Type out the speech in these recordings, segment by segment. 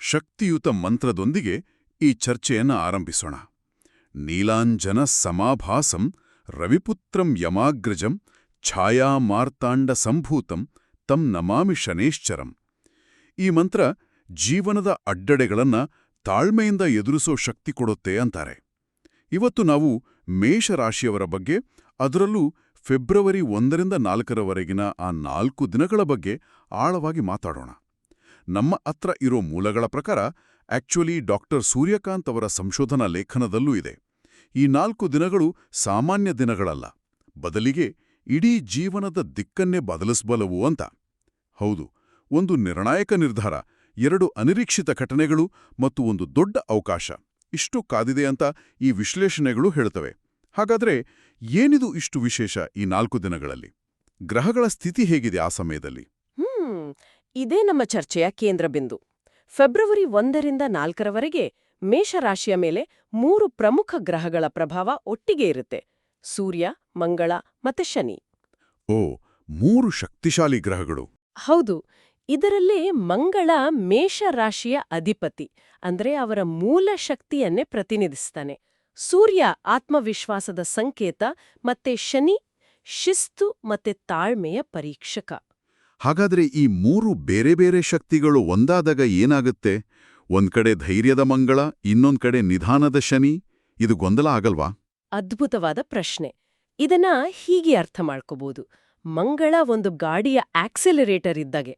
ಶಕ್ತಿಯುತ ಮಂತ್ರದೊಂದಿಗೆ ಈ ಚರ್ಚೆಯನ್ನು ಆರಂಭಿಸೋಣ. ನೀಲಾಂಜನ ಸಮಾಭಾಸಂ ರವಿಪುತ್ರಂ ಯಮಾಗ್ರಜಂ ಛಾಯಾಮಾರ್ತಾಂಡ ಸಂಭೂತಂ ತಂ ನಮಾಮಿ ಶನೇಶ್ಚರಂ. ಈ ಮಂತ್ರ ಜೀವನದ ಅಡ್ಡಡೆಗಳನ್ನ ತಾಳ್ಮೆಯಿಂದ ಎದುರಿಸೋ ಶಕ್ತಿ ಕೊಡುತ್ತೆ ಅಂತಾರೆ. ಇವತ್ತು ನಾವು ಮೇಷರಾಶಿಯವರ ಬಗ್ಗೆ, ಅದರಲ್ಲೂ ಫೆಬ್ರವರಿ 1ರಿಂದ 4ರವರೆಗಿನ ಆ 4 ದಿನಗಳ ಬಗ್ಗೆ ಆಳವಾಗಿ ಮಾತಾಡೋಣ. ನಮ್ಮ ಹತ್ರ ಇರೋ ಮೂಲಗಳ ಪ್ರಕಾರ ಆಕ್ಚುಲಿ ಡಾಕ್ಟರ್ ಸೂರ್ಯಕಾಂತ್ ಅವರ ಸಂಶೋಧನಾ ಲೇಖನದಲ್ಲೂ ಇದೆ, ಈ 4 ದಿನಗಳು ಸಾಮಾನ್ಯ ದಿನಗಳಲ್ಲ, ಬದಲಿಗೆ ಇಡೀ ಜೀವನದ ದಿಕ್ಕನ್ನೇ ಬದಲಿಸಬಲ್ಲವು ಅಂತ. ಹೌದು, ಒಂದು ನಿರ್ಣಾಯಕ ನಿರ್ಧಾರ, 2 ಅನಿರೀಕ್ಷಿತ ಘಟನೆಗಳು ಮತ್ತು ಒಂದು ದೊಡ್ಡ ಅವಕಾಶ, ಇಷ್ಟು ಕಾದಿದೆ ಅಂತ ಈ ವಿಶ್ಲೇಷಣೆಗಳು ಹೇಳ್ತವೆ. ಹಾಗಾದ್ರೆ ಏನಿದು ಇಷ್ಟು ವಿಶೇಷ ಈ 4 ದಿನಗಳಲ್ಲಿ? ಗ್ರಹಗಳ ಸ್ಥಿತಿ ಹೇಗಿದೆ ಆ ಸಮಯದಲ್ಲಿ? ಇದೇ ನಮ್ಮ ಚರ್ಚೆಯ ಕೇಂದ್ರ ಬಿಂದು. ಫೆಬ್ರವರಿ 1ರಿಂದ 4ರವರೆಗೆ ಮೇಷರಾಶಿಯ ಮೇಲೆ 3 ಪ್ರಮುಖ ಗ್ರಹಗಳ ಪ್ರಭಾವ ಒಟ್ಟಿಗೆ ಇರುತ್ತೆ: ಸೂರ್ಯ, ಮಂಗಳ ಮತ್ತೆ ಶನಿ. ಓ, 3 ಶಕ್ತಿಶಾಲಿ ಗ್ರಹಗಳು. ಹೌದು. ಇದರಲ್ಲೇ ಮಂಗಳ ಮೇಷರಾಶಿಯ ಅಧಿಪತಿ, ಅಂದ್ರೆ ಅವರ ಮೂಲ ಶಕ್ತಿಯನ್ನೇ ಪ್ರತಿನಿಧಿಸ್ತಾನೆ. ಸೂರ್ಯ ಆತ್ಮವಿಶ್ವಾಸದ ಸಂಕೇತ, ಮತ್ತೆ ಶನಿ ಶಿಸ್ತು ಮತ್ತೆ ತಾಳ್ಮೆಯ ಪರೀಕ್ಷಕ. ಹಾಗಾದ್ರೆ ಈ 3 ಬೇರೆ ಬೇರೆ ಶಕ್ತಿಗಳು ಒಂದಾದಾಗ ಏನಾಗುತ್ತೆ? ಒಂದ್ಕಡೆ ಧೈರ್ಯದ ಮಂಗಳ, ಇನ್ನೊಂದ್ ಕಡೆ ನಿಧಾನದ ಶನಿ. ಇದು ಗೊಂದಲ ಆಗಲ್ವಾ? ಅದ್ಭುತವಾದ ಪ್ರಶ್ನೆ. ಇದನ್ನ ಹೀಗೆ ಅರ್ಥ ಮಾಡ್ಕೋಬಹುದು: ಮಂಗಳ ಒಂದು ಗಾಡಿಯ ಆಕ್ಸೆಲರೇಟರ್ ಇದ್ದಾಗೆ.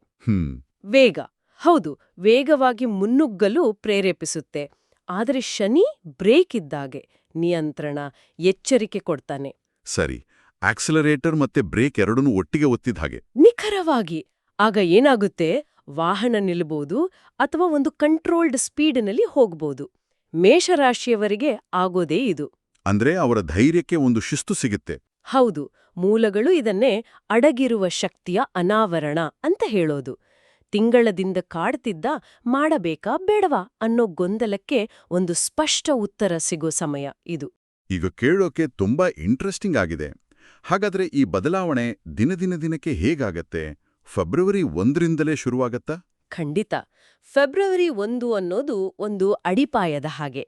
ವೇಗ, ಹೌದು, ವೇಗವಾಗಿ ಮುನ್ನುಗ್ಗಲು ಪ್ರೇರೇಪಿಸುತ್ತೆ. ಆದರೆ ಶನಿ ಬ್ರೇಕ್ ಇದ್ದಾಗೆ, ನಿಯಂತ್ರಣ, ಎಚ್ಚರಿಕೆ ಕೊಡ್ತಾನೆ. ಸರಿ, ಆಕ್ಸಲರೇಟರ್ ಮತ್ತೆ ಬ್ರೇಕ್ ಎರಡನ್ನೂ ಒಟ್ಟಿಗೆ ಒತ್ತಿದ ಹಾಗೆ. ನಿಖರವಾಗಿ. ಆಗ ಏನಾಗುತ್ತೆ? ವಾಹನ ನಿಲ್ಬಹುದು ಅಥವಾ ಒಂದು ಕಂಟ್ರೋಲ್ಡ್ ಸ್ಪೀಡ್ನಲ್ಲಿ ಹೋಗ್ಬೋದು. ಮೇಷರಾಶಿಯವರಿಗೆ ಆಗೋದೇ ಇದು. ಅಂದ್ರೆ ಅವರ ಧೈರ್ಯಕ್ಕೆ ಒಂದು ಶಿಸ್ತು ಸಿಗುತ್ತೆ. ಹೌದು, ಮೂಲಗಳು ಇದನ್ನೇ ಅಡಗಿರುವ ಶಕ್ತಿಯ ಅನಾವರಣ ಅಂತ ಹೇಳೋದು. ತಿಂಗಳದಿಂದ ಕಾಡ್ತಿದ್ದ ಮಾಡಬೇಕಾ ಬೇಡವಾ ಅನ್ನೋ ಗೊಂದಲಕ್ಕೆ ಒಂದು ಸ್ಪಷ್ಟ ಉತ್ತರ ಸಿಗೋ ಸಮಯ ಇದು. ಈಗ ಕೇಳೋಕೆ ತುಂಬಾ ಇಂಟ್ರೆಸ್ಟಿಂಗ್ ಆಗಿದೆ. ಹಾಗಾದ್ರೆ ಈ ಬದಲಾವಣೆ ದಿನಕ್ಕೆ ಹೇಗಾಗತ್ತೆ? ಫೆಬ್ರವರಿ 1ರಿಂದಲೇ ಶುರುವಾಗತ್ತಾ? ಖಂಡಿತ. ಫೆಬ್ರವರಿ 1 ಅನ್ನೋದು ಒಂದು ಅಡಿಪಾಯದ ಹಾಗೆ.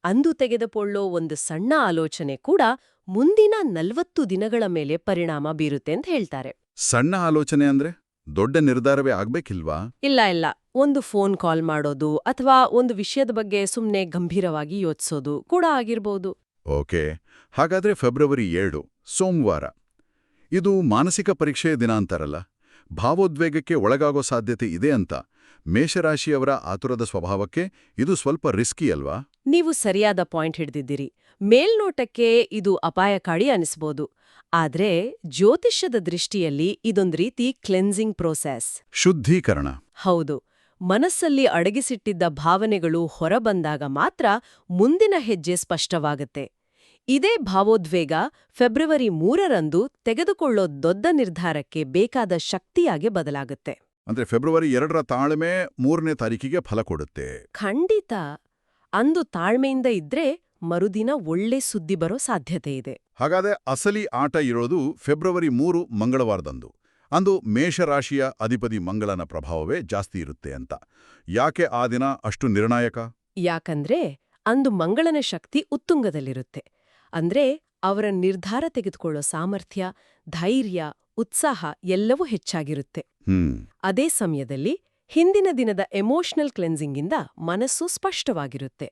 ಅಂದು ತೆಗೆದುಕೊಳ್ಳೋ ಒಂದು ಸಣ್ಣ ಆಲೋಚನೆ ಕೂಡ ಮುಂದಿನ 40 ದಿನಗಳ ಮೇಲೆ ಪರಿಣಾಮ ಬೀರುತ್ತೆ ಅಂತ ಹೇಳ್ತಾರೆ. ಸಣ್ಣ ಆಲೋಚನೆ ಅಂದ್ರೆ ದೊಡ್ಡ ನಿರ್ಧಾರವೇ ಆಗ್ಬೇಕಿಲ್ವಾ? ಇಲ್ಲ. ಒಂದು ಫೋನ್ ಕಾಲ್ ಮಾಡೋದು ಅಥವಾ ಒಂದು ವಿಷಯದ ಬಗ್ಗೆ ಸುಮ್ನೆ ಗಂಭೀರವಾಗಿ ಯೋಚಿಸೋದು ಕೂಡ ಆಗಿರ್ಬೋದು. ಓಕೆ, ಹಾಗಾದ್ರೆ ಫೆಬ್ರವರಿ 7 ಸೋಮವಾರ. ಇದು ಮಾನಸಿಕ ಪರೀಕ್ಷೆಯ ದಿನ ಅಂತಾರಲ್ಲ, ಭಾವೋದ್ವೇಗಕ್ಕೆ ಒಳಗಾಗೋ ಸಾಧ್ಯತೆ ಇದೆ ಅಂತ. ಮೇಷರಾಶಿಯವರ ಆತುರದ ಸ್ವಭಾವಕ್ಕೆ ಇದು ಸ್ವಲ್ಪ ರಿಸ್ಕಿ ಅಲ್ವಾ? ನೀವು ಸರಿಯಾದ ಪಾಯಿಂಟ್ ಹಿಡಿದಿದ್ದೀರಿ. ಮೇಲ್ನೋಟಕ್ಕೆ ಇದು ಅಪಾಯಕಾರಿ ಅನಿಸ್ಬೋದು. ಆದ್ರೆ ಜ್ಯೋತಿಷ್ಯದ ದೃಷ್ಟಿಯಲ್ಲಿ ಇದೊಂದು ರೀತಿ ಕ್ಲೆನ್ಸಿಂಗ್ ಪ್ರೋಸೆಸ್. ಶುದ್ಧೀಕರಣ. ಹೌದು. ಮನಸ್ಸಲ್ಲಿ ಅಡಗಿಸಿಟ್ಟಿದ್ದ ಭಾವನೆಗಳು ಹೊರಬಂದಾಗ ಮಾತ್ರ ಮುಂದಿನ ಹೆಜ್ಜೆ ಸ್ಪಷ್ಟವಾಗುತ್ತೆ. ಇದೇ ಭಾವೋದ್ವೇಗ ಫೆಬ್ರವರಿ 3ರಂದು ತೆಗೆದುಕೊಳ್ಳೋ ದೊಡ್ಡ ನಿರ್ಧಾರಕ್ಕೆ ಬೇಕಾದ ಶಕ್ತಿಯಾಗಿ ಬದಲಾಗುತ್ತೆ. ಅಂದ್ರೆ ಫೆಬ್ರವರಿ 2ರ ತಾಳ್ಮೆ 3ನೇ ತಾರೀಕಿಗೆ ಫಲ ಕೊಡುತ್ತೆ. ಖಂಡಿತ. ಅಂದು ತಾಳ್ಮೆಯಿಂದ ಇದ್ರೆ ಮರುದಿನ ಒಳ್ಳೆ ಸುದ್ದಿ ಬರೋ ಸಾಧ್ಯತೆ ಇದೆ. ಹಾಗಾದ್ರೆ ಅಸಲಿ ಆಟ ಇರೋದು ಫೆಬ್ರವರಿ 3 ಮಂಗಳವಾರದಂದು. ಅಂದು ಮೇಷರಾಶಿಯ ಅಧಿಪತಿ ಮಂಗಳನ ಪ್ರಭಾವವೇ ಜಾಸ್ತಿ ಇರುತ್ತೆ ಅಂತ. ಯಾಕೆ ಆ ದಿನ ಅಷ್ಟು ನಿರ್ಣಾಯಕ? ಯಾಕಂದ್ರೆ ಅಂದು ಮಂಗಳನ ಶಕ್ತಿ ಉತ್ತುಂಗದಲ್ಲಿರುತ್ತೆ. ಅಂದ್ರೆ ಅವರ ನಿರ್ಧಾರ ತೆಗೆದುಕೊಳ್ಳೋ ಸಾಮರ್ಥ್ಯ, ಧೈರ್ಯ, ಉತ್ಸಾಹ ಎಲ್ಲವೂ ಹೆಚ್ಚಾಗಿರುತ್ತೆ. ಅದೇ ಸಮಯದಲ್ಲಿ ಹಿಂದಿನ ದಿನದ ಎಮೋಷನಲ್ ಕ್ಲೆನ್ಸಿಂಗಿಂದ ಮನಸ್ಸು ಸ್ಪಷ್ಟವಾಗಿರುತ್ತೆ.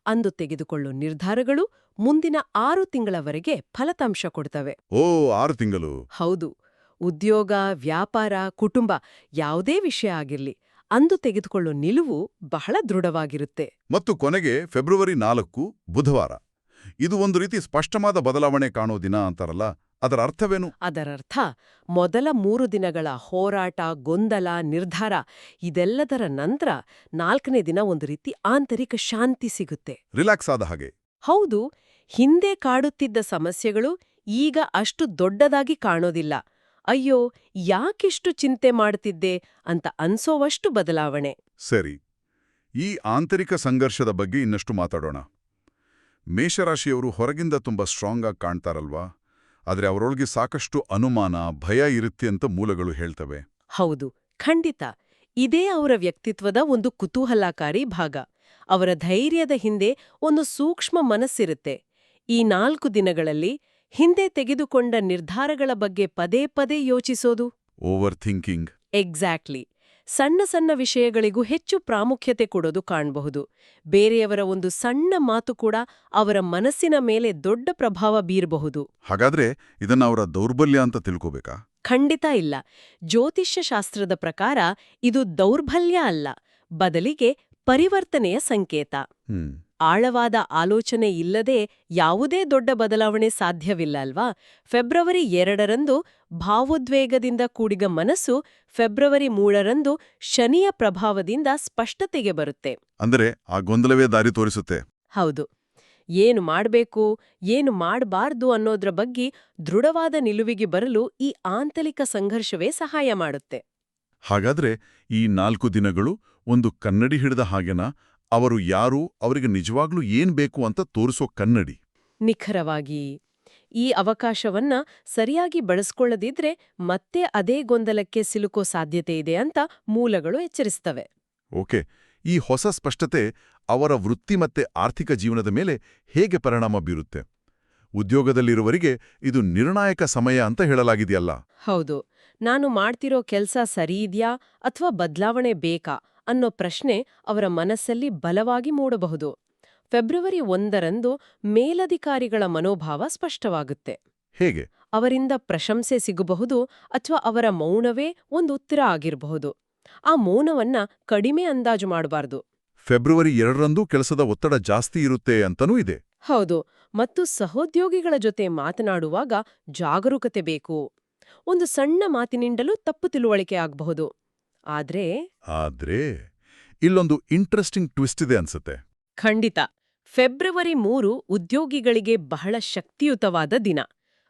ಅಂದು ತೆಗೆದುಕೊಳ್ಳೋ ನಿರ್ಧಾರಗಳು ಮುಂದಿನ 6 ತಿಂಗಳವರೆಗೆ ಫಲಿತಾಂಶ ಕೊಡ್ತವೆ. ಓ, 6 ತಿಂಗಳು. ಹೌದು. ಉದ್ಯೋಗ, ವ್ಯಾಪಾರ, ಕುಟುಂಬ ಯಾವುದೇ ವಿಷಯ ಆಗಿರ್ಲಿ, ಅಂದು ತೆಗೆದುಕೊಳ್ಳೋ ನಿಲುವು ಬಹಳ ದೃಢವಾಗಿರುತ್ತೆ. ಮತ್ತು ಕೊನೆಗೆ ಫೆಬ್ರವರಿ 4 ಬುಧವಾರ. ಇದು ಒಂದು ರೀತಿ ಸ್ಪಷ್ಟವಾದ ಬದಲಾವಣೆ ಕಾಣೋ ದಿನ ಅಂತಾರಲ್ಲ, ಅದರ ಅರ್ಥವೇನು? ಅದರರ್ಥ ಮೊದಲ 3 ದಿನಗಳ ಹೋರಾಟ, ಗೊಂದಲ, ನಿರ್ಧಾರ ಇದೆಲ್ಲದರ ನಂತರ 4ನೇ ದಿನ ಒಂದು ರೀತಿ ಆಂತರಿಕ ಶಾಂತಿ ಸಿಗುತ್ತೆ. ರಿಲ್ಯಾಕ್ಸ್ ಆದ ಹಾಗೆ. ಹೌದು. ಹಿಂದೆ ಕಾಡುತ್ತಿದ್ದ ಸಮಸ್ಯೆಗಳು ಈಗ ಅಷ್ಟು ದೊಡ್ಡದಾಗಿ ಕಾಣೋದಿಲ್ಲ. ಅಯ್ಯೋ, ಯಾಕೆಷ್ಟು ಚಿಂತೆ ಮಾಡ್ತಿದ್ದೆ ಅಂತ ಅನ್ಸೋವಷ್ಟು ಬದಲಾವಣೆ. ಸರಿ, ಈ ಆಂತರಿಕ ಸಂಘರ್ಷದ ಬಗ್ಗೆ ಇನ್ನಷ್ಟು ಮಾತಾಡೋಣ. ಮೇಷರಾಶಿಯವರು ಹೊರಗಿಂದ ತುಂಬಾ ಸ್ಟ್ರಾಂಗ್ ಆಗಿ ಕಾಣ್ತಾರಲ್ವಾ, ಆದರೆ ಅವರೊಳಗೆ ಸಾಕಷ್ಟು ಅನುಮಾನ, ಭಯ ಇರುತ್ತೆ ಅಂತ ಮೂಲಗಳು ಹೇಳ್ತವೆ. ಹೌದು, ಖಂಡಿತ. ಇದೇ ಅವರ ವ್ಯಕ್ತಿತ್ವದ ಒಂದು ಕುತೂಹಲಕಾರಿ ಭಾಗ. ಅವರ ಧೈರ್ಯದ ಹಿಂದೆ ಒಂದು ಸೂಕ್ಷ್ಮ ಮನಸ್ಸಿರುತ್ತೆ. ಈ 4 ದಿನಗಳಲ್ಲಿ ಹಿಂದೆ ತೆಗೆದುಕೊಂಡ ನಿರ್ಧಾರಗಳ ಬಗ್ಗೆ ಪದೇ ಪದೇ ಯೋಚಿಸೋದು. Over thinking. ಎಕ್ಸಾಕ್ಟ್ಲಿ. ಸಣ್ಣ ಸಣ್ಣ ವಿಷಯಗಳಿಗೂ ಹೆಚ್ಚು ಪ್ರಾಮುಖ್ಯತೆ ಕೊಡೋದು ಕಾಣಬಹುದು. ಬೇರೆಯವರ ಒಂದು ಸಣ್ಣ ಮಾತು ಕೂಡ ಅವರ ಮನಸ್ಸಿನ ಮೇಲೆ ದೊಡ್ಡ ಪ್ರಭಾವ ಬೀರಬಹುದು. ಹಾಗಾದ್ರೆ ಇದನ್ನ ಅವರ ದೌರ್ಬಲ್ಯ ಅಂತ ತಿಳ್ಕೋಬೇಕಾ? ಖಂಡಿತ ಇಲ್ಲ. ಜ್ಯೋತಿಷ್ಯ ಶಾಸ್ತ್ರದ ಪ್ರಕಾರ ಇದು ದೌರ್ಬಲ್ಯ ಅಲ್ಲ, ಬದಲಿಗೆ ಪರಿವರ್ತನೆಯ ಸಂಕೇತ. ಆಳವಾದ ಆಲೋಚನೆ ಇಲ್ಲದೆ ಯಾವುದೇ ದೊಡ್ಡ ಬದಲಾವಣೆ ಸಾಧ್ಯವಿಲ್ಲ ಅಲ್ವಾ? ಫೆಬ್ರವರಿ 2ರಂದು ಭಾವೋದ್ವೇಗದಿಂದ ಕೂಡಿದ ಮನಸ್ಸು ಫೆಬ್ರವರಿ 3ರಂದು ಶನಿಯ ಪ್ರಭಾವದಿಂದ ಸ್ಪಷ್ಟತೆಗೆ ಬರುತ್ತೆ. ಅಂದರೆ ಆ ಗೊಂದಲವೇ ದಾರಿ ತೋರಿಸುತ್ತೆ. ಹೌದು. ಏನು ಮಾಡಬೇಕು, ಏನು ಮಾಡಬಾರ್ದು ಅನ್ನೋದ್ರ ಬಗ್ಗೆ ದೃಢವಾದ ನಿಲುವಿಗೆ ಬರಲು ಈ ಆಂತರಿಕ ಸಂಘರ್ಷವೇ ಸಹಾಯ ಮಾಡುತ್ತೆ. ಹಾಗಾದ್ರೆ ಈ 4 ದಿನಗಳು ಒಂದು ಕನ್ನಡಿ ಹಿಡಿದ ಹಾಗೆನಾ? ಅವರು ಯಾರು, ಅವರಿಗೆ ನಿಜವಾಗ್ಲೂ ಏನ್ ಬೇಕು ಅಂತ ತೋರಿಸೋ ಕನ್ನಡಿ. ನಿಖರವಾಗಿ. ಈ ಅವಕಾಶವನ್ನ ಸರಿಯಾಗಿ ಬಳಸ್ಕೊಳ್ಳದಿದ್ರೆ ಮತ್ತೆ ಅದೇ ಗೊಂದಲಕ್ಕೆ ಸಿಲುಕೋ ಸಾಧ್ಯತೆ ಇದೆ ಅಂತ ಮೂಲಗಳು ಎಚ್ಚರಿಸ್ತವೆ. ಓಕೆ. ಈ ಹೊಸ ಸ್ಪಷ್ಟತೆ ಅವರ ವೃತ್ತಿ ಮತ್ತೆ ಆರ್ಥಿಕ ಜೀವನದ ಮೇಲೆ ಹೇಗೆ ಪರಿಣಾಮ ಬೀರುತ್ತೆ? ಉದ್ಯೋಗದಲ್ಲಿರುವವರಿಗೆ ಇದು ನಿರ್ಣಾಯಕ ಸಮಯ ಅಂತ ಹೇಳಲಾಗಿದೆಯಲ್ಲ? ಹೌದು. ನಾನು ಮಾಡ್ತಿರೋ ಕೆಲ್ಸ ಸರಿಯಿದ್ಯಾ ಅಥವಾ ಬದಲಾವಣೆ ಬೇಕಾ ಅನ್ನೋ ಪ್ರಶ್ನೆ ಅವರ ಮನಸ್ಸಲ್ಲಿ ಬಲವಾಗಿ ಮೂಡಬಹುದು. ಫೆಬ್ರವರಿ 1ರಂದು ಮೇಲಧಿಕಾರಿಗಳ ಮನೋಭಾವ ಸ್ಪಷ್ಟವಾಗುತ್ತೆ. ಹೇಗೆ? ಅವರಿಂದ ಪ್ರಶಂಸೆ ಸಿಗಬಹುದು ಅಥವಾ ಅವರ ಮೌನವೇ ಒಂದು ಉತ್ತರ ಆಗಿರಬಹುದು. ಆ ಮೌನವನ್ನ ಕಡಿಮೆ ಅಂದಾಜು ಮಾಡಬಾರ್ದು. ಫೆಬ್ರವರಿ 2ರಂದು ಕೆಲಸದ ಒತ್ತಡ ಜಾಸ್ತಿ ಇರುತ್ತೆ ಅಂತನೂ ಇದೆ. ಹೌದು. ಮತ್ತು ಸಹೋದ್ಯೋಗಿಗಳ ಜೊತೆ ಮಾತನಾಡುವಾಗ ಜಾಗರೂಕತೆ ಬೇಕು. ಒಂದು ಸಣ್ಣ ಮಾತಿನಿಂದಲೂ ತಪ್ಪು ತಿಳುವಳಿಕೆ ಆಗಬಹುದು. ಆದ್ರೆ ಇಲ್ಲೊಂದು ಇಂಟ್ರೆಸ್ಟಿಂಗ್ ಟ್ವಿಸ್ಟ್ ಇದೆ ಅನ್ಸುತ್ತೆ. ಖಂಡಿತ. ಫೆಬ್ರವರಿ 3 ಉದ್ಯೋಗಿಗಳಿಗೆ ಬಹಳ ಶಕ್ತಿಯುತವಾದ ದಿನ.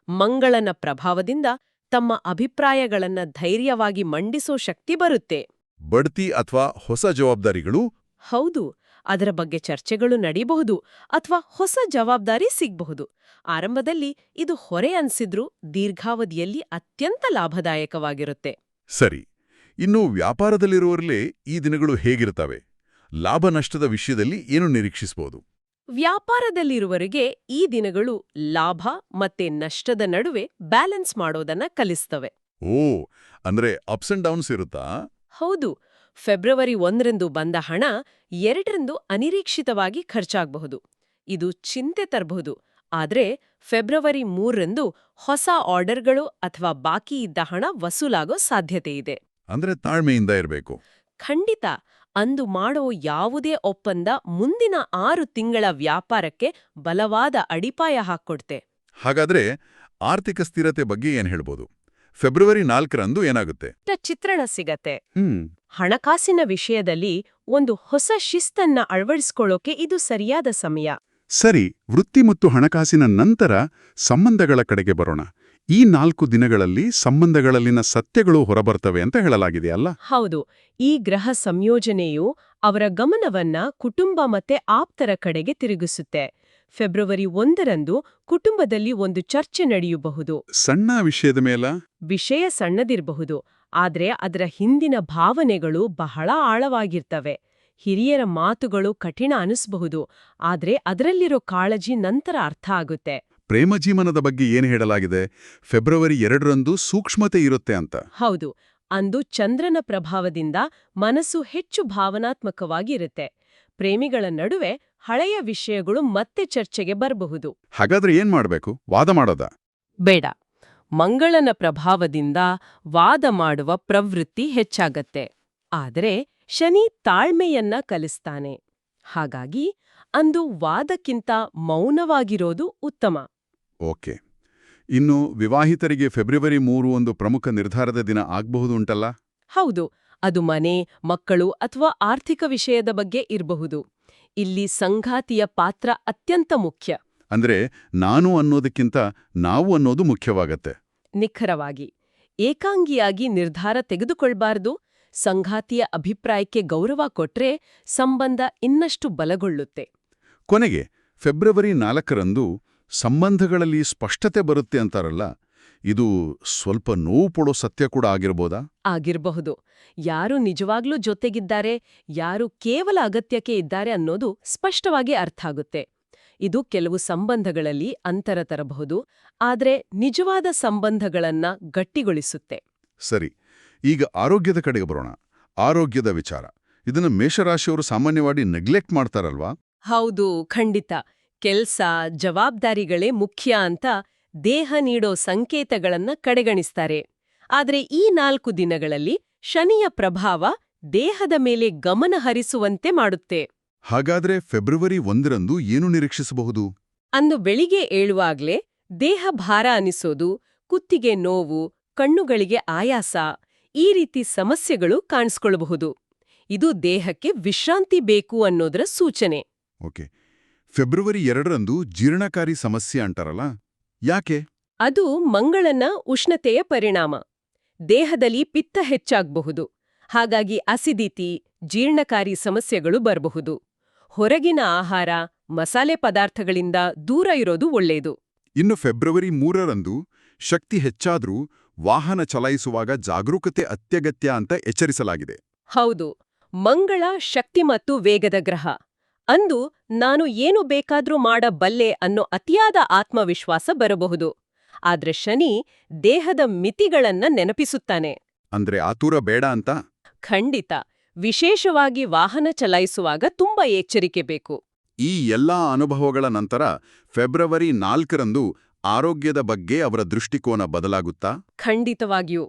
ಮಂಗಳನ ಪ್ರಭಾವದಿಂದ ತಮ್ಮ ಅಭಿಪ್ರಾಯಗಳನ್ನ ಧೈರ್ಯವಾಗಿ ಮಂಡಿಸೋ ಶಕ್ತಿ ಬರುತ್ತೆ. ಬಡ್ತಿ ಅಥವಾ ಹೊಸ ಜವಾಬ್ದಾರಿಗಳು? ಹೌದು. ಅದರ ಬಗ್ಗೆ ಚರ್ಚೆಗಳು ನಡೀಬಹುದು ಅಥವಾ ಹೊಸ ಜವಾಬ್ದಾರಿ ಸಿಗ್ಬಹುದು. ಆರಂಭದಲ್ಲಿ ಇದು ಹೊರೆ ಅನ್ಸಿದ್ರೂ ದೀರ್ಘಾವಧಿಯಲ್ಲಿ ಅತ್ಯಂತ ಲಾಭದಾಯಕವಾಗಿರುತ್ತೆ. ಸರಿ. ಇನ್ನು ವ್ಯಾಪಾರದಲ್ಲಿರುವವರಲ್ಲೇ ಈ ದಿನಗಳು ಹೇಗಿರ್ತವೆ? ಲಾಭ ನಷ್ಟದ ವಿಷಯದಲ್ಲಿ ಏನು ನಿರೀಕ್ಷಿಸಬಹುದು? ವ್ಯಾಪಾರದಲ್ಲಿರುವವರಿಗೆ ಈ ದಿನಗಳು ಲಾಭ ಮತ್ತೆ ನಷ್ಟದ ನಡುವೆ ಬ್ಯಾಲೆನ್ಸ್ ಮಾಡೋದನ್ನ ಕಲಿಸ್ತವೆ. ಅಂದ್ರೆ ಅಪ್ಸ್ ಅಂಡ್ ಡೌನ್ಸ್ ಇರುತ್ತಾ? ಹೌದು. ಫೆಬ್ರವರಿ 1ರಂದು ಬಂದ ಹಣ 2ರಂದು ಅನಿರೀಕ್ಷಿತವಾಗಿ ಖರ್ಚಾಗಬಹುದು. ಇದು ಚಿಂತೆ ತರಬಹುದು. ಆದ್ರೆ ಫೆಬ್ರವರಿ 3ರಂದು ಹೊಸ ಆರ್ಡರ್ಗಳು ಅಥವಾ ಬಾಕಿ ಇದ್ದ ಹಣ ವಸೂಲಾಗೋ ಸಾಧ್ಯತೆಯಿದೆ. ಅಂದ್ರೆ ತಾಳ್ಮೆಯಿಂದ ಇರಬೇಕು. ಖಂಡಿತ. ಅಂದು ಮಾಡೋ ಯಾವುದೇ ಒಪ್ಪಂದ ಮುಂದಿನ 6 ತಿಂಗಳ ವ್ಯಾಪಾರಕ್ಕೆ ಬಲವಾದ ಅಡಿಪಾಯ ಹಾಕ್ಕೊಡ್ತೆ. ಹಾಗಾದ್ರೆ ಆರ್ಥಿಕ ಸ್ಥಿರತೆ ಬಗ್ಗೆ ಏನ್ ಹೇಳ್ಬೋದು? ಫೆಬ್ರವರಿ 4ರಂದು ಏನಾಗುತ್ತೆ? ಚಿತ್ರಣ ಸಿಗತ್ತೆ. ಹಣಕಾಸಿನ ವಿಷಯದಲ್ಲಿ ಒಂದು ಹೊಸ ಶಿಸ್ತನ್ನ ಅಳವಡಿಸ್ಕೊಳ್ಳೋಕೆ ಇದು ಸರಿಯಾದ ಸಮಯ. ಸರಿ. ವೃತ್ತಿ ಮತ್ತು ಹಣಕಾಸಿನ ನಂತರ ಸಂಬಂಧಗಳ ಕಡೆಗೆ ಬರೋಣ. ಈ 4 ದಿನಗಳಲ್ಲಿ ಸಂಬಂಧಗಳಲ್ಲಿನ ಸತ್ಯಗಳು ಹೊರಬರ್ತವೆ ಅಂತ ಹೇಳಲಾಗಿದೆಯಲ್ಲ? ಹೌದು. ಈ ಗ್ರಹ ಸಂಯೋಜನೆಯು ಅವರ ಗಮನವನ್ನ ಕುಟುಂಬ ಮತ್ತೆ ಆಪ್ತರ ಕಡೆಗೆ ತಿರುಗಿಸುತ್ತೆ. ಫೆಬ್ರವರಿ 1ರಂದು ಕುಟುಂಬದಲ್ಲಿ ಒಂದು ಚರ್ಚೆ ನಡೆಯಬಹುದು. ಸಣ್ಣ ವಿಷಯದ ಮೇಲ? ವಿಷಯ ಸಣ್ಣದಿರಬಹುದು, ಆದ್ರೆ ಅದರ ಹಿಂದಿನ ಭಾವನೆಗಳು ಬಹಳ ಆಳವಾಗಿರ್ತವೆ. ಹಿರಿಯರ ಮಾತುಗಳು ಕಠಿಣ ಅನಿಸಬಹುದು, ಆದ್ರೆ ಅದರಲ್ಲಿರೋ ಕಾಳಜಿ ನಂತರ ಅರ್ಥ ಆಗುತ್ತೆ. ಪ್ರೇಮ ಜೀವನದ ಬಗ್ಗೆ ಏನು ಹೇಳಲಾಗಿದೆ? ಫೆಬ್ರವರಿ 2ರಂದು ಸೂಕ್ಷ್ಮತೆ ಇರುತ್ತೆ ಅಂತ. ಹೌದು. ಅಂದು ಚಂದ್ರನ ಪ್ರಭಾವದಿಂದ ಮನಸ್ಸು ಹೆಚ್ಚು ಭಾವನಾತ್ಮಕವಾಗಿ ಇರುತ್ತೆ. ಪ್ರೇಮಿಗಳ ನಡುವೆ ಹಳೆಯ ವಿಷಯಗಳು ಮತ್ತೆ ಚರ್ಚೆಗೆ ಬರಬಹುದು. ಹಾಗಾದ್ರೆ ಏನ್ ಮಾಡ್ಬೇಕು? ವಾದ ಮಾಡೋದಾ? ಬೇಡ. ಮಂಗಳನ ಪ್ರಭಾವದಿಂದ ವಾದ ಮಾಡುವ ಪ್ರವೃತ್ತಿ ಹೆಚ್ಚಾಗತ್ತೆ. ಆದರೆ ಶನಿ ತಾಳ್ಮೆಯನ್ನ ಕಲಿಸ್ತಾನೆ. ಹಾಗಾಗಿ ಅಂದು ವಾದಕ್ಕಿಂತ ಮೌನವಾಗಿರೋದು ಉತ್ತಮ. ಓಕೆ. ಇನ್ನು ವಿವಾಹಿತರಿಗೆ ಫೆಬ್ರವರಿ 3 ಒಂದು ಪ್ರಮುಖ ನಿರ್ಧಾರದ ದಿನ ಆಗ್ಬಹುದು ಉಂಟಲ್ಲ? ಹೌದು. ಅದು ಮನೆ, ಮಕ್ಕಳು ಅಥವಾ ಆರ್ಥಿಕ ವಿಷಯದ ಬಗ್ಗೆ ಇರಬಹುದು. ಇಲ್ಲಿ ಸಂಗಾತಿಯ ಪಾತ್ರ ಅತ್ಯಂತ ಮುಖ್ಯ. ಅಂದ್ರೆ ನಾನು ಅನ್ನೋದಕ್ಕಿಂತ ನಾವು ಅನ್ನೋದು ಮುಖ್ಯವಾಗತ್ತೆ. ನಿಖರವಾಗಿ. ಏಕಾಂಗಿಯಾಗಿ ನಿರ್ಧಾರ ತೆಗೆದುಕೊಳ್ಬಾರ್ದು. ಸಂಗಾತಿಯ ಅಭಿಪ್ರಾಯಕ್ಕೆ ಗೌರವ ಕೊಟ್ರೆ ಸಂಬಂಧ ಇನ್ನಷ್ಟು ಬಲಗೊಳ್ಳುತ್ತೆ. ಕೊನೆಗೆ ಫೆಬ್ರವರಿ 4ರಂದು ಸಂಬಂಧಗಳಲ್ಲಿ ಸ್ಪಷ್ಟತೆ ಬರುತ್ತೆ ಅಂತಾರಲ್ಲ, ಇದು ಸ್ವಲ್ಪ ನೋವು ಪಡೋ ಸತ್ಯ ಕೂಡ ಆಗಿರ್ಬೋದಾ? ಆಗಿರಬಹುದು. ಯಾರು ನಿಜವಾಗ್ಲೂ ಜೊತೆಗಿದ್ದಾರೆ, ಯಾರು ಕೇವಲ ಅಗತ್ಯಕ್ಕೆ ಇದ್ದಾರೆ ಅನ್ನೋದು ಸ್ಪಷ್ಟವಾಗಿ ಅರ್ಥ ಆಗುತ್ತೆ. ಇದು ಕೆಲವು ಸಂಬಂಧಗಳಲ್ಲಿ ಅಂತರ ತರಬಹುದು, ಆದ್ರೆ ನಿಜವಾದ ಸಂಬಂಧಗಳನ್ನ ಗಟ್ಟಿಗೊಳಿಸುತ್ತೆ. ಸರಿ, ಈಗ ಆರೋಗ್ಯದ ಕಡೆಗೆ ಬರೋಣ. ಆರೋಗ್ಯದ ವಿಚಾರ ಇದನ್ನು ಮೇಷರಾಶಿಯವರು ಸಾಮಾನ್ಯವಾಗಿ ನೆಗ್ಲೆಕ್ಟ್ ಮಾಡ್ತಾರಲ್ವಾ? ಹೌದು, ಖಂಡಿತ. ಕೆಲ್ಸ, ಜವಾಬ್ದಾರಿಗಳೇ ಮುಖ್ಯ ಅಂತ ದೇಹ ನೀಡೋ ಸಂಕೇತಗಳನ್ನ ಕಡೆಗಣಿಸ್ತಾರೆ. ಆದ್ರೆ ಈ 4 ದಿನಗಳಲ್ಲಿ ಶನಿಯ ಪ್ರಭಾವ ದೇಹದ ಮೇಲೆ ಗಮನ ಹರಿಸುವಂತೆ ಮಾಡುತ್ತೆ. ಹಾಗಾದ್ರೆ ಫೆಬ್ರವರಿ 1ರಂದು ಏನು ನಿರೀಕ್ಷಿಸಬಹುದು? ಅಂದು ಬೆಳಿಗ್ಗೆ ಏಳುವಾಗ್ಲೇ ದೇಹ ಭಾರ ಅನಿಸೋದು, ಕುತ್ತಿಗೆ ನೋವು, ಕಣ್ಣುಗಳಿಗೆ ಆಯಾಸ, ಈ ರೀತಿ ಸಮಸ್ಯೆಗಳು ಕಾಣಿಸ್ಕೊಳ್ಬಹುದು. ಇದು ದೇಹಕ್ಕೆ ವಿಶ್ರಾಂತಿ ಬೇಕು ಅನ್ನೋದರ ಸೂಚನೆ. ಓಕೆ. ಫೆಬ್ರವರಿ 2ರಂದು ಜೀರ್ಣಕಾರಿ ಸಮಸ್ಯೆ ಅಂಟಾರಲ್ಲ, ಯಾಕೆ? ಅದು ಮಂಗಳನ ಉಷ್ಣತೆಯ ಪರಿಣಾಮ. ದೇಹದಲ್ಲಿ ಪಿತ್ತ ಹೆಚ್ಚಾಗಬಹುದು. ಹಾಗಾಗಿ ಅಸಿಡಿಟಿ, ಜೀರ್ಣಕಾರಿ ಸಮಸ್ಯೆಗಳು ಬರಬಹುದು. ಹೊರಗಿನ ಆಹಾರ, ಮಸಾಲೆ ಪದಾರ್ಥಗಳಿಂದ ದೂರ ಇರೋದು ಒಳ್ಳೆಯದು. ಇನ್ನು ಫೆಬ್ರವರಿ 3ರಂದು ಶಕ್ತಿ ಹೆಚ್ಚಾದ್ರೂ ವಾಹನ ಚಲಾಯಿಸುವಾಗ ಜಾಗರೂಕತೆ ಅತ್ಯಗತ್ಯ ಅಂತ ಎಚ್ಚರಿಸಲಾಗಿದೆ. ಹೌದು, ಮಂಗಳ ಶಕ್ತಿ ಮತ್ತು ವೇಗದ ಗ್ರಹ. ಅಂದು ನಾನು ಏನು ಬೇಕಾದ್ರೂ ಮಾಡಬಲ್ಲೆ ಅನ್ನೋ ಅತಿಯಾದ ಆತ್ಮವಿಶ್ವಾಸ ಬರಬಹುದು. ಆದ್ರೆ ಶನಿ ದೇಹದ ಮಿತಿಗಳನ್ನ ನೆನಪಿಸುತ್ತಾನೆ. ಅಂದ್ರೆ ಆತುರ ಬೇಡ ಅಂತ? ಖಂಡಿತ. ವಿಶೇಷವಾಗಿ ವಾಹನ ಚಲಾಯಿಸುವಾಗ ತುಂಬಾ ಎಚ್ಚರಿಕೆ ಬೇಕು. ಈ ಎಲ್ಲಾ ಅನುಭವಗಳ ನಂತರ ಫೆಬ್ರವರಿ 4ರಂದು ಆರೋಗ್ಯದ ಬಗ್ಗೆ ಅವರ ದೃಷ್ಟಿಕೋನ ಬದಲಾಗುತ್ತಾ? ಖಂಡಿತವಾಗಿಯೂ.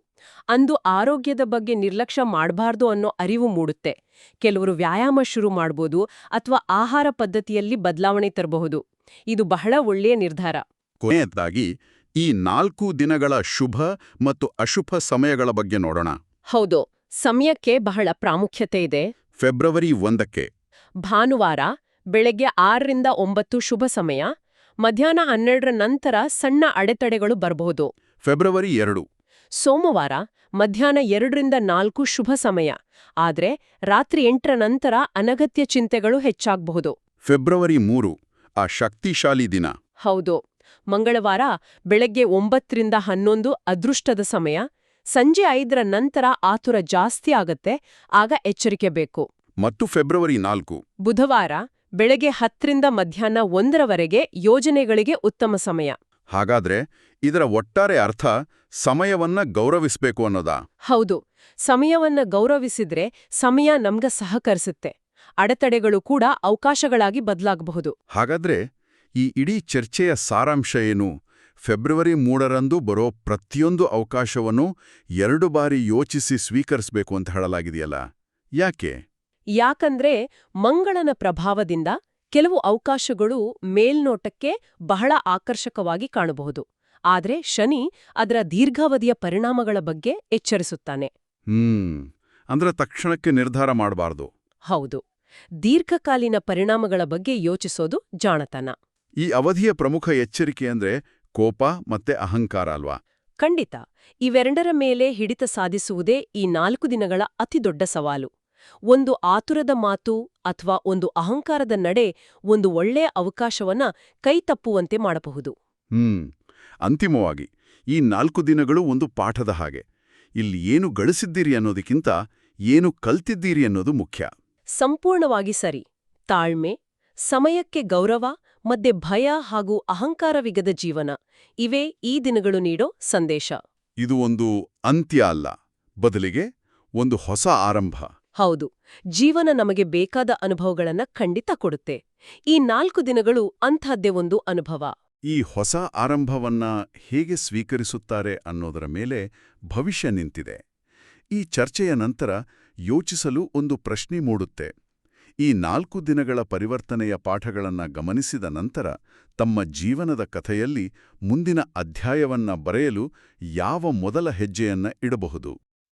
ಅಂದು ಆರೋಗ್ಯದ ಬಗ್ಗೆ ನಿರ್ಲಕ್ಷ್ಯ ಮಾಡಬಾರ್ದು ಅನ್ನೋ ಅರಿವು ಮೂಡುತ್ತೆ. ಕೆಲವರು ವ್ಯಾಯಾಮ ಶುರು ಮಾಡ್ಬೋದು ಅಥವಾ ಆಹಾರ ಪದ್ಧತಿಯಲ್ಲಿ ಬದಲಾವಣೆ ತರಬಹುದು. ಇದು ಬಹಳ ಒಳ್ಳೆಯ ನಿರ್ಧಾರ. ಕೊನೆಯದಾಗಿ ಈ 4 ದಿನಗಳ ಶುಭ ಮತ್ತು ಅಶುಭ ಸಮಯಗಳ ಬಗ್ಗೆ ನೋಡೋಣ. ಹೌದು, ಸಮಯಕ್ಕೆ ಬಹಳ ಪ್ರಾಮುಖ್ಯತೆ ಇದೆ. ಫೆಬ್ರವರಿ 1ಕ್ಕೆ ಭಾನುವಾರ ಬೆಳಗ್ಗೆ 6ರಿಂದ 9 ಶುಭ ಸಮಯ. ಮಧ್ಯಾಹ್ನ 12ರ ನಂತರ ಸಣ್ಣ ಅಡೆತಡೆಗಳು ಬರಬಹುದು. ಫೆಬ್ರವರಿ 2 ಸೋಮವಾರ ಮಧ್ಯಾಹ್ನ 2ರಿಂದ 4 ಶುಭ ಸಮಯ. ಆದ್ರೆ ರಾತ್ರಿ 8ರ ನಂತರ ಅನಗತ್ಯ ಚಿಂತೆಗಳು ಹೆಚ್ಚಾಗಬಹುದು. ಫೆಬ್ರವರಿ 3 ಆ ಶಕ್ತಿಶಾಲಿ ದಿನ. ಹೌದು, ಮಂಗಳವಾರ ಬೆಳಗ್ಗೆ 9ರಿಂದ 11 ಅದೃಷ್ಟದ ಸಮಯ. ಸಂಜೆ 5ರ ನಂತರ ಆತುರ ಜಾಸ್ತಿ ಆಗತ್ತೆ, ಆಗ ಎಚ್ಚರಿಕೆ ಬೇಕು. ಮತ್ತು ಫೆಬ್ರವರಿ 4 ಬುಧವಾರ ಬೆಳಗ್ಗೆ 10ರಿಂದ ಮಧ್ಯಾಹ್ನ 1ರವರೆಗೆ ಯೋಜನೆಗಳಿಗೆ ಉತ್ತಮ ಸಮಯ. ಹಾಗಾದ್ರೆ ಇದರ ಒಟ್ಟಾರೆ ಅರ್ಥ ಸಮಯವನ್ನ ಗೌರವಿಸಬೇಕು ಅನ್ನೋದಾ? ಹೌದು, ಸಮಯವನ್ನ ಗೌರವಿಸಿದ್ರೆ ಸಮಯ ನಮ್ಗ ಸಹಕರಿಸುತ್ತೆ. ಅಡೆತಡೆಗಳು ಕೂಡ ಅವಕಾಶಗಳಾಗಿ ಬದಲಾಗಬಹುದು. ಹಾಗಾದ್ರೆ ಈ ಇಡೀ ಚರ್ಚೆಯ ಸಾರಾಂಶ ಏನು? ಫೆಬ್ರವರಿ 3ರಂದು ಬರೋ ಪ್ರತಿಯೊಂದು ಅವಕಾಶವನ್ನು 2 ಬಾರಿ ಯೋಚಿಸಿ ಸ್ವೀಕರಿಸಬೇಕು ಅಂತ ಹೇಳಲಾಗಿದೆಯಲ್ಲ, ಯಾಕೆ? ಯಾಕಂದ್ರೆ ಮಂಗಳನ ಪ್ರಭಾವದಿಂದ ಕೆಲವು ಅವಕಾಶಗಳು ಮೇಲ್ನೋಟಕ್ಕೆ ಬಹಳ ಆಕರ್ಷಕವಾಗಿ ಕಾಣಬಹುದು. ಆದ್ರೆ ಶನಿ ಅದರ ದೀರ್ಘಾವಧಿಯ ಪರಿಣಾಮಗಳ ಬಗ್ಗೆ ಎಚ್ಚರಿಸುತ್ತಾನೆ. ಅಂದ್ರೆ ತಕ್ಷಣಕ್ಕೆ ನಿರ್ಧಾರ ಮಾಡಬಾರ್ದು. ಹೌದು, ದೀರ್ಘಕಾಲೀನ ಪರಿಣಾಮಗಳ ಬಗ್ಗೆ ಯೋಚಿಸೋದು ಜಾಣತನ. ಈ ಅವಧಿಯ ಪ್ರಮುಖ ಎಚ್ಚರಿಕೆ ಅಂದ್ರೆ ಕೋಪ ಮತ್ತೆ ಅಹಂಕಾರ ಅಲ್ವಾ? ಖಂಡಿತ. ಇವೆರಡರ ಮೇಲೆ ಹಿಡಿತ ಸಾಧಿಸುವುದೇ ಈ 4 ದಿನಗಳ ಅತಿದೊಡ್ಡ ಸವಾಲು. ಒಂದು ಆತುರದ ಮಾತು ಅಥವಾ ಒಂದು ಅಹಂಕಾರದ ನಡೆ ಒಂದು ಒಳ್ಳೆಯ ಅವಕಾಶವನ್ನ ಕೈತಪ್ಪುವಂತೆ ಮಾಡಬಹುದು. ಅಂತಿಮವಾಗಿ ಈ 4 ದಿನಗಳು ಒಂದು ಪಾಠದ ಹಾಗೆ. ಇಲ್ಲಿ ಏನು ಗಳಿಸಿದ್ದೀರಿ ಅನ್ನೋದಕ್ಕಿಂತ ಏನು ಕಲ್ತಿದ್ದೀರಿ ಅನ್ನೋದು ಮುಖ್ಯ. ಸಂಪೂರ್ಣವಾಗಿ ಸರಿ. ತಾಳ್ಮೆ, ಸಮಯಕ್ಕೆ ಗೌರವ ಮತ್ತೆ ಭಯ ಹಾಗೂ ಅಹಂಕಾರವಿಗದ ಜೀವನ, ಇವೇ ಈ ದಿನಗಳು ನೀಡೋ ಸಂದೇಶ. ಇದು ಒಂದು ಅಂತ್ಯ ಅಲ್ಲ, ಬದಲಿಗೆ ಒಂದು ಹೊಸ ಆರಂಭ. ಹೌದು, ಜೀವನ ನಮಗೆ ಬೇಕಾದ ಅನುಭವಗಳನ್ನ ಖಂಡಿತ ಕೊಡುತ್ತೆ. ಈ 4 ದಿನಗಳು ಅಂಥದ್ದೇ ಒಂದು ಅನುಭವ. ಈ ಹೊಸ ಆರಂಭವನ್ನ ಹೇಗೆ ಸ್ವೀಕರಿಸುತ್ತಾರೆ ಅನ್ನೋದರ ಮೇಲೆ ಭವಿಷ್ಯ ನಿಂತಿದೆ. ಈ ಚರ್ಚೆಯ ನಂತರ ಯೋಚಿಸಲು ಒಂದು ಪ್ರಶ್ನೆ ಮೂಡುತ್ತೆ. ಈ 4 ದಿನಗಳ ಪರಿವರ್ತನೆಯ ಪಾಠಗಳನ್ನ ಗಮನಿಸಿದ ನಂತರ ತಮ್ಮ ಜೀವನದ ಕಥೆಯಲ್ಲಿ ಮುಂದಿನ ಅಧ್ಯಾಯವನ್ನ ಬರೆಯಲು ಯಾವ ಮೊದಲ ಹೆಜ್ಜೆಯನ್ನ ಇಡಬಹುದು?